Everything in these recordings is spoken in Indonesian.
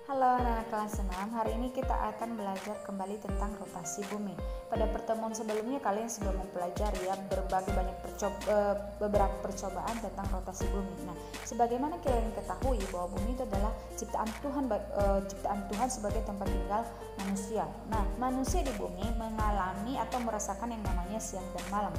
Halo anak kelas 6, hari ini kita akan belajar kembali tentang rotasi bumi. Pada pertemuan sebelumnya kalian sudah mempelajari beberapa percobaan tentang rotasi bumi. Nah, sebagaimana kalian ketahui bahwa bumi itu adalah ciptaan Tuhan sebagai tempat tinggal manusia. Nah, manusia di bumi mengalami atau merasakan yang namanya siang dan malam.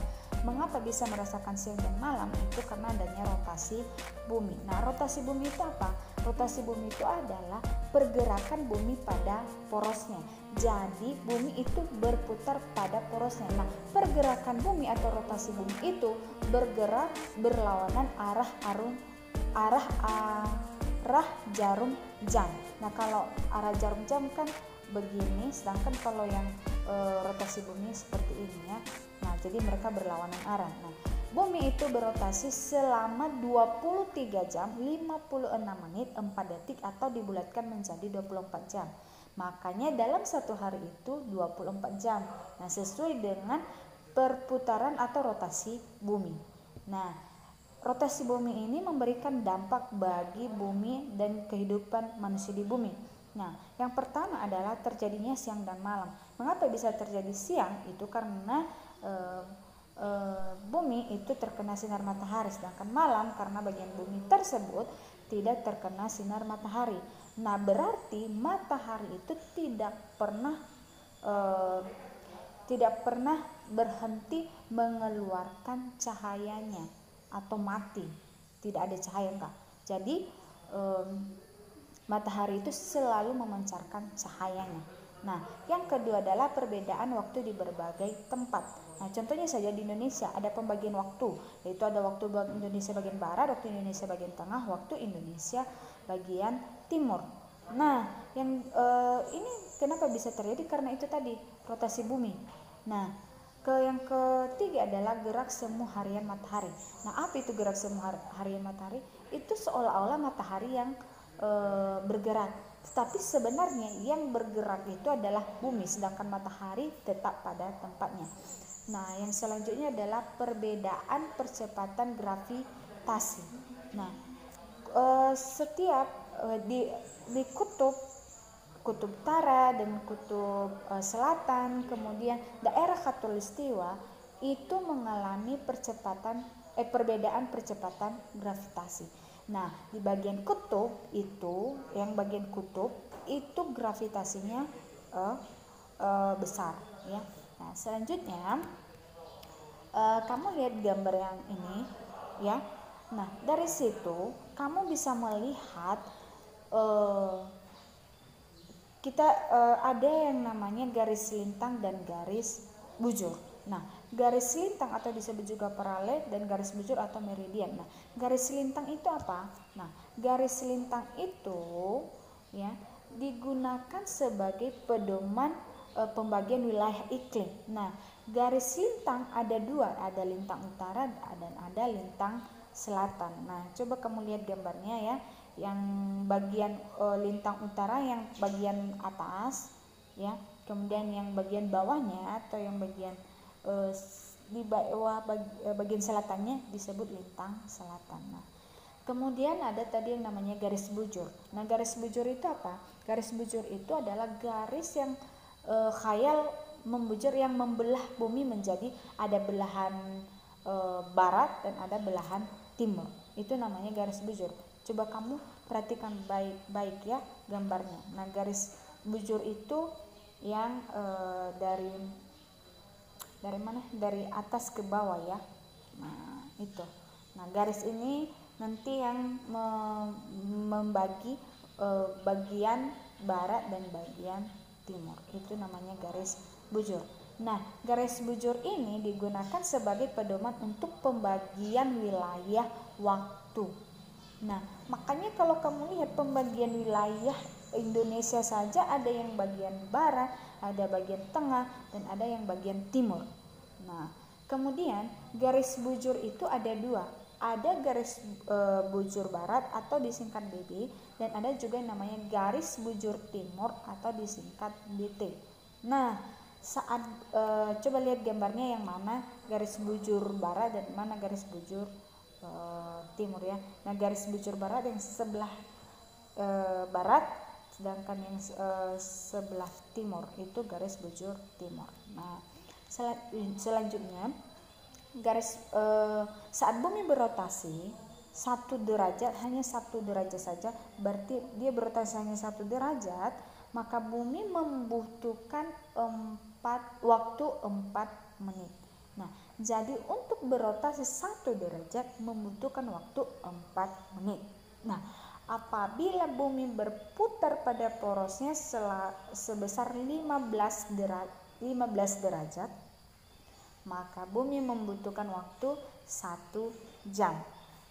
Mengapa bisa merasakan siang dan malam? Itu karena adanya rotasi bumi. Nah, rotasi bumi itu apa? Rotasi bumi itu adalah pergerakan bumi pada porosnya. Jadi bumi itu berputar pada porosnya. Nah, pergerakan bumi atau rotasi bumi itu bergerak berlawanan arah jarum jam. Nah, kalau arah jarum jam kan begini, sedangkan kalau yang rotasi bumi seperti ini ya. Nah, jadi mereka berlawanan arah. Nah, bumi itu berotasi selama 23 jam 56 menit 4 detik atau dibulatkan menjadi 24 jam. Makanya dalam satu hari itu 24 jam. Nah, sesuai dengan perputaran atau rotasi bumi. Nah, rotasi bumi ini memberikan dampak bagi bumi dan kehidupan manusia di bumi. Nah, yang pertama adalah terjadinya siang dan malam. Mengapa bisa terjadi siang? Itu karena bumi itu terkena sinar matahari, sedangkan malam karena bagian bumi tersebut tidak terkena sinar matahari. Nah, berarti matahari itu tidak pernah berhenti mengeluarkan cahayanya atau mati, tidak ada cahaya enggak. Jadi matahari itu selalu memancarkan cahayanya. Nah, yang kedua adalah perbedaan waktu di berbagai tempat. Nah, contohnya saja di Indonesia ada pembagian waktu, yaitu ada waktu Indonesia bagian barat, waktu Indonesia bagian tengah, waktu Indonesia bagian timur. Nah, yang ini kenapa bisa terjadi? Karena itu tadi rotasi bumi. Nah, yang ketiga adalah gerak semu harian matahari. Nah, apa itu gerak semu harian matahari? Itu seolah-olah matahari yang bergerak, tetapi sebenarnya yang bergerak itu adalah bumi, sedangkan matahari tetap pada tempatnya. Nah, yang selanjutnya adalah perbedaan percepatan gravitasi. Nah, setiap di kutub utara dan kutub selatan, kemudian daerah khatulistiwa itu mengalami perbedaan percepatan gravitasi. Nah, di bagian kutub itu, gravitasinya besar ya. Nah, selanjutnya kamu lihat gambar yang ini ya. Nah, dari situ kamu bisa melihat ada yang namanya garis lintang dan garis bujur. Nah, garis lintang atau disebut juga paralel dan garis bujur atau meridian. Nah, garis lintang itu apa? Nah, garis lintang itu ya digunakan sebagai pedoman pembagian wilayah iklim. Nah, garis lintang ada dua, ada lintang utara dan ada lintang selatan. Nah, coba kamu lihat gambarnya ya. Yang bagian lintang utara yang bagian atas ya, kemudian yang bagian bawahnya atau yang bagian di bawah bagian selatannya disebut lintang selatan. Nah, kemudian ada tadi yang namanya garis bujur. Nah, garis bujur itu apa? Garis bujur itu adalah garis yang khayal membujur yang membelah bumi menjadi ada belahan barat dan ada belahan timur. Itu namanya garis bujur. Coba kamu perhatikan baik-baik ya gambarnya. Nah, garis bujur itu yang dari mana? Dari atas ke bawah ya. Nah, itu. Nah, garis ini nanti yang membagi bagian barat dan bagian timur. Itu namanya garis bujur. Nah, garis bujur ini digunakan sebagai pedoman untuk pembagian wilayah waktu. Nah, makanya kalau kamu lihat pembagian wilayah Indonesia saja ada yang bagian barat, ada bagian tengah, dan ada yang bagian timur. Nah, kemudian garis bujur itu ada dua. Ada garis bujur barat atau disingkat BB, dan ada juga yang namanya garis bujur timur atau disingkat DT. Nah, saat coba lihat gambarnya yang mana garis bujur barat dan mana garis bujur timur ya. Nah, garis bujur barat yang sebelah barat sedangkan yang sebelah timur itu garis bujur timur. Nah, selanjutnya garis saat bumi berotasi hanya satu derajat saja, berarti dia berotasi hanya 1 derajat, maka bumi membutuhkan waktu 4 menit. Nah, jadi untuk berotasi 1 derajat membutuhkan waktu 4 menit. Nah, apabila bumi berputar pada porosnya sebesar 15 derajat, maka bumi membutuhkan waktu 1 jam.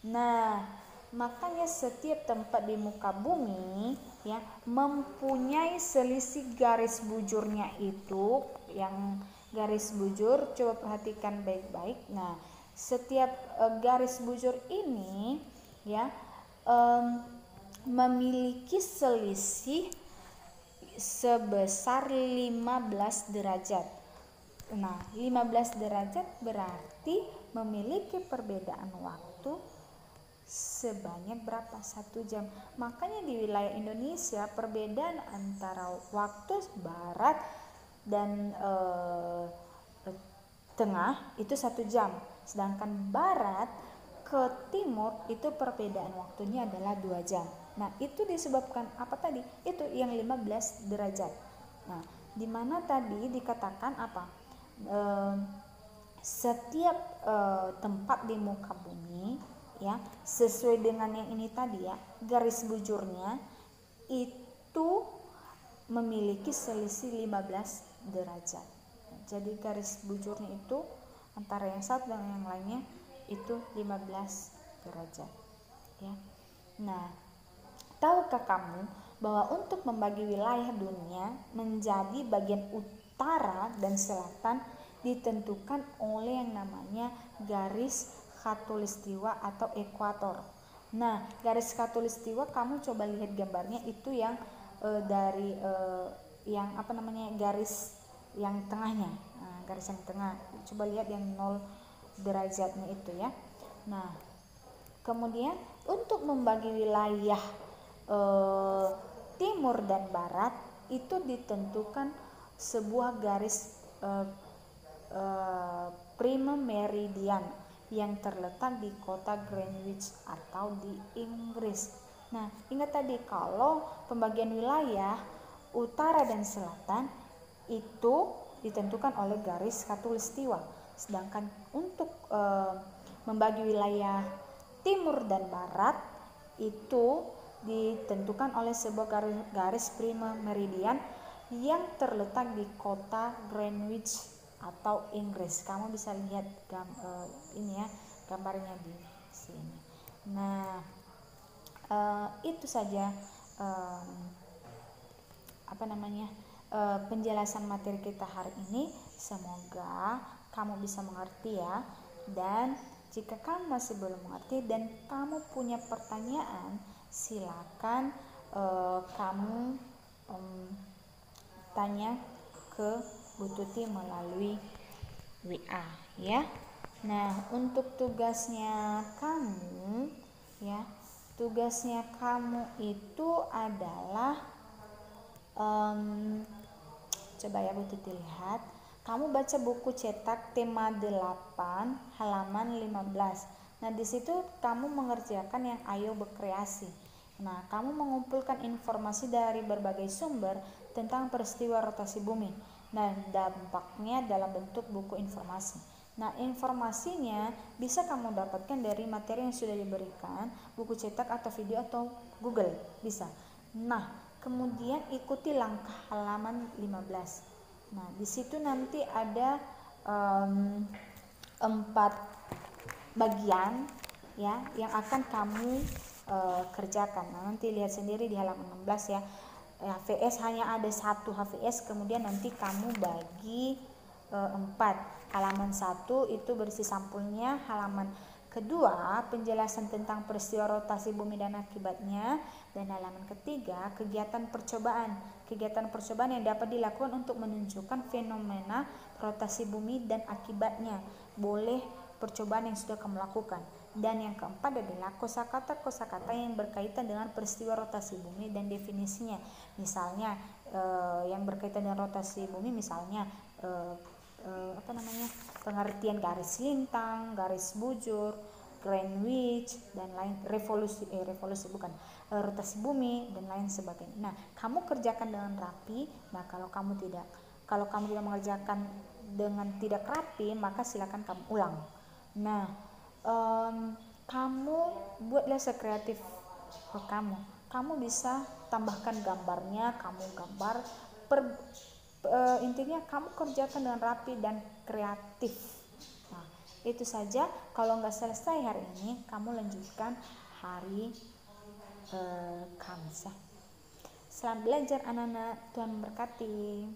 Nah, makanya setiap tempat di muka bumi ya mempunyai selisih garis bujurnya itu, yang garis bujur coba perhatikan baik-baik. Nah, setiap garis bujur ini ya memiliki selisih sebesar 15 derajat. Nah, 15 derajat berarti memiliki perbedaan waktu sebanyak berapa? 1 jam. Makanya di wilayah Indonesia perbedaan antara waktu barat dan tengah itu 1 jam, sedangkan barat ke timur itu perbedaan waktunya adalah 2 jam. Nah, itu disebabkan apa tadi? Itu yang 15 derajat. Nah, di mana tadi dikatakan apa? Setiap tempat di muka bumi ya sesuai dengan yang ini tadi ya, garis bujurnya itu memiliki selisih 15 derajat. Jadi garis bujurnya itu antara yang satu dan yang lainnya itu 15 derajat ya. Nah, tahukah kamu bahwa untuk membagi wilayah dunia menjadi bagian utara dan selatan ditentukan oleh yang namanya garis khatulistiwa atau ekuator. Nah, garis khatulistiwa kamu coba lihat gambarnya itu yang dari yang apa namanya, garis yang tengahnya. Nah, garis yang tengah. Coba lihat yang 0 derajatnya itu ya. Nah, kemudian untuk membagi wilayah timur dan barat itu ditentukan sebuah garis prima meridian yang terletak di kota Greenwich atau di Inggris. Nah, ingat tadi kalau pembagian wilayah utara dan selatan itu ditentukan oleh garis khatulistiwa, sedangkan untuk membagi wilayah timur dan barat itu ditentukan oleh sebuah garis prima meridian yang terletak di kota Greenwich atau Inggris. Kamu bisa lihat ini ya gambarnya di sini. Nah, itu saja penjelasan materi kita hari ini. Semoga kamu bisa mengerti ya. Dan jika kamu masih belum mengerti dan kamu punya pertanyaan, silakan kamu tanya ke Bu Tuti melalui WA ya. Nah, untuk tugasnya kamu ya, tugasnya kamu itu adalah coba ya Bu Tuti lihat, kamu baca buku cetak tema 8 halaman 15. Nah, di situ kamu mengerjakan yang ayo berkreasi. Nah, kamu mengumpulkan informasi dari berbagai sumber tentang peristiwa rotasi bumi dan dampaknya dalam bentuk buku informasi. Nah, informasinya bisa kamu dapatkan dari materi yang sudah diberikan, buku cetak atau video atau Google, bisa. Nah, kemudian ikuti langkah halaman 15. Nah, di situ nanti ada 4 bagian ya yang akan kamu kerjakan. Nah, nanti lihat sendiri di halaman 16 ya. HVS hanya ada 1 HVS, kemudian nanti kamu bagi 4. Halaman 1 itu berisi sampulnya, halaman kedua penjelasan tentang peristiwa rotasi bumi dan akibatnya, dan halaman ketiga kegiatan percobaan yang dapat dilakukan untuk menunjukkan fenomena rotasi bumi dan akibatnya. Boleh percobaan yang sudah kamu lakukan. Dan yang keempat adalah kosakata yang berkaitan dengan peristiwa rotasi bumi dan definisinya. Misalnya yang berkaitan dengan rotasi bumi, misalnya pengertian garis lintang, garis bujur, Greenwich dan lain, revolusi rotasi bumi dan lain sebagainya. Nah, kamu kerjakan dengan rapi. Nah, kalau kamu tidak mengerjakan dengan tidak rapi, maka silakan kamu ulang. Nah, kamu buatlah sekreatif kamu bisa tambahkan gambarnya, kamu gambar intinya kamu kerjakan dengan rapi dan kreatif. Nah, itu saja. Kalau nggak selesai hari ini, kamu lanjutkan hari Kamis ya. Selamat belajar anak-anak, Tuhan memberkati.